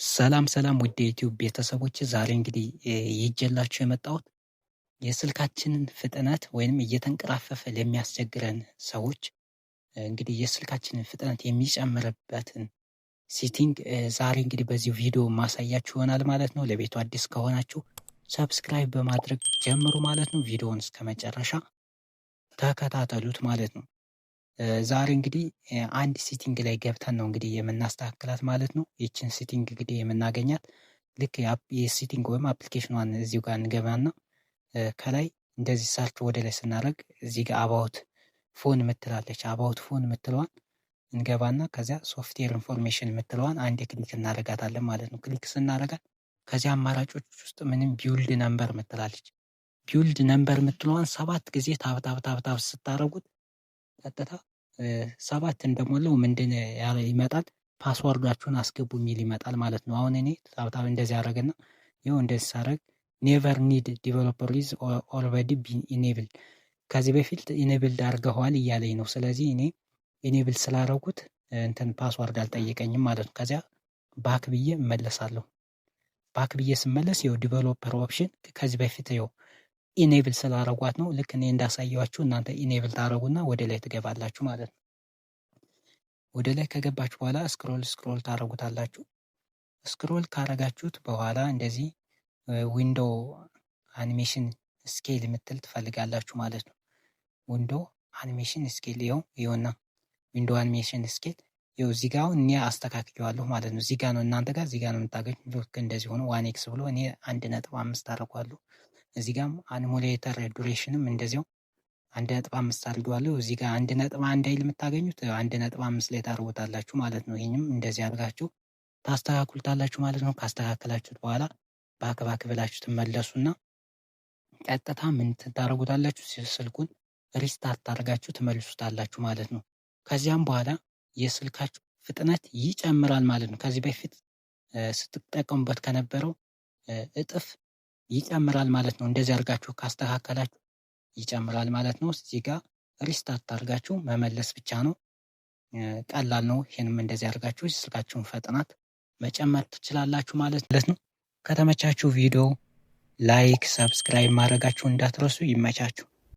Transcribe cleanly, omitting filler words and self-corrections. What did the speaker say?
ሰላም ውድ የዩቲዩብ ቤተሰቦች፣ ዛሬ እንግዲህ ይዤላችሁ የመጣሁት የስልካችንን ፍጥነት ወይንም እየተንቀራፈፈ ለሚያስቸግረን ሰዎች እንግዲህ የስልካችንን ፍጥነት የሚጨምርበትን ሴቲንግ ዛሬ እንግዲህ በዚህ ቪዲዮ ማሳያችሁ ይሆናል ማለት ነው። ለቤቱ አዲስ ከሆናችሁ ሰብስክራይብ በማድረግ ጀምሩ ማለት ነው። ቪዲዮውን እስከ መጨረሻ ተከታተሉት ማለት ነው። ዛሬ እንግዲህ አንድ ሴቲንግ ላይ ገብተን ነው እንግዲህ የምናስተካክላት ማለት ነው። ይችን ሴቲንግ እንግዲህ የምናገኛት ልክ የሴቲንግ ወይም አፕሊኬሽኗን እዚሁ ጋር እንገባና ከላይ እንደዚህ ሰርች ወደ ላይ ስናደርግ እዚህ ጋር አባውት ፎን ምትላለች። አባውት ፎን ምትለዋን እንገባና ከዚያ ሶፍትዌር ኢንፎርሜሽን ምትለዋን አንድ ክሊክ እናደርጋታለን ማለት ነው። ክሊክ ስናደርጋት ከዚያ አማራጮች ውስጥ ምንም ቢውልድ ነምበር ምትላለች። ቢውልድ ነምበር ምትለዋን 7 ጊዜ ታብ ስታደርጉት ቀጥታ 7 እንደሞላው ምንድን ያለ ይመጣል፣ ፓስወርዳችሁን አስገቡ የሚል ይመጣል ማለት ነው። አሁን እኔ ታብታብ እንደዚህ አደረገና ይኸው እንደዚህ ሳደርግ ኔቨር ኒድ ዲቨሎፐር ኢዝ ኦልሬዲ ቢን ኢኔብል፣ ከዚህ በፊት ኢኔብልድ አድርገዋል እያለኝ ነው። ስለዚህ እኔ ኢኔብል ስላደረጉት እንትን ፓስወርድ አልጠየቀኝም ማለት ነው። ከዚያ ባክ ብዬ እመለሳለሁ። ባክ ብዬ ስመለስ ይኸው ዲቨሎፐር ኦፕሽን ከዚህ በፊት ይኸው ኢኔብል ስላደረጓት ነው። ልክ እኔ እንዳሳየዋችሁ እናንተ ኢኔብል ታደረጉና ወደ ላይ ትገባላችሁ ማለት ነው። ወደ ላይ ከገባችሁ በኋላ ስክሮል ታደረጉታላችሁ። ስክሮል ካረጋችሁት በኋላ እንደዚህ ዊንዶ አኒሜሽን ስኬል የምትል ትፈልጋላችሁ ማለት ነው። ዊንዶ አኒሜሽን ስኬል ይኸውና፣ ዊንዶ አኒሜሽን ስኬል ይኸው እዚህ ጋር አሁን እኔ አስተካክየዋለሁ ማለት ነው። እዚህ ጋር ነው እናንተ ጋር እዚህ ጋር ነው የምታገኙት። ልክ እንደዚህ ሆኖ 1x ብሎ እኔ 1.5 አደርገዋለሁ። እዚህ ጋር አኒሙሌተር ዱሬሽንም እንደዚያው 1.5 አድርገዋለሁ። እዚህ ጋር 1.1 አይል የምታገኙት 1.5 ላይ ታርጉታላችሁ ማለት ነው። ይህንም እንደዚህ አድርጋችሁ ታስተካክሉታላችሁ ማለት ነው። ካስተካከላችሁት በኋላ ባክ ብላችሁ ትመለሱና ቀጥታ ምን ታደርጉታላችሁ? ስልኩን ሪስታርት አድርጋችሁ ትመልሱታላችሁ ማለት ነው። ከዚያም በኋላ የስልካችሁ ፍጥነት ይጨምራል ማለት ነው። ከዚህ በፊት ስትጠቀሙበት ከነበረው እጥፍ ይጨምራል ማለት ነው። እንደዚህ አድርጋችሁ ካስተካከላችሁ ይጨምራል ማለት ነው። እዚህ ጋር ሪስታርት አድርጋችሁ መመለስ ብቻ ነው። ቀላል ነው። ይሄንም እንደዚህ አድርጋችሁ ስልካችሁን ፍጥነት መጨመር ትችላላችሁ ማለት ነው። ከተመቻችሁ ቪዲዮ ላይክ፣ ሰብስክራይብ ማድረጋችሁ እንዳትረሱ። ይመቻችሁ።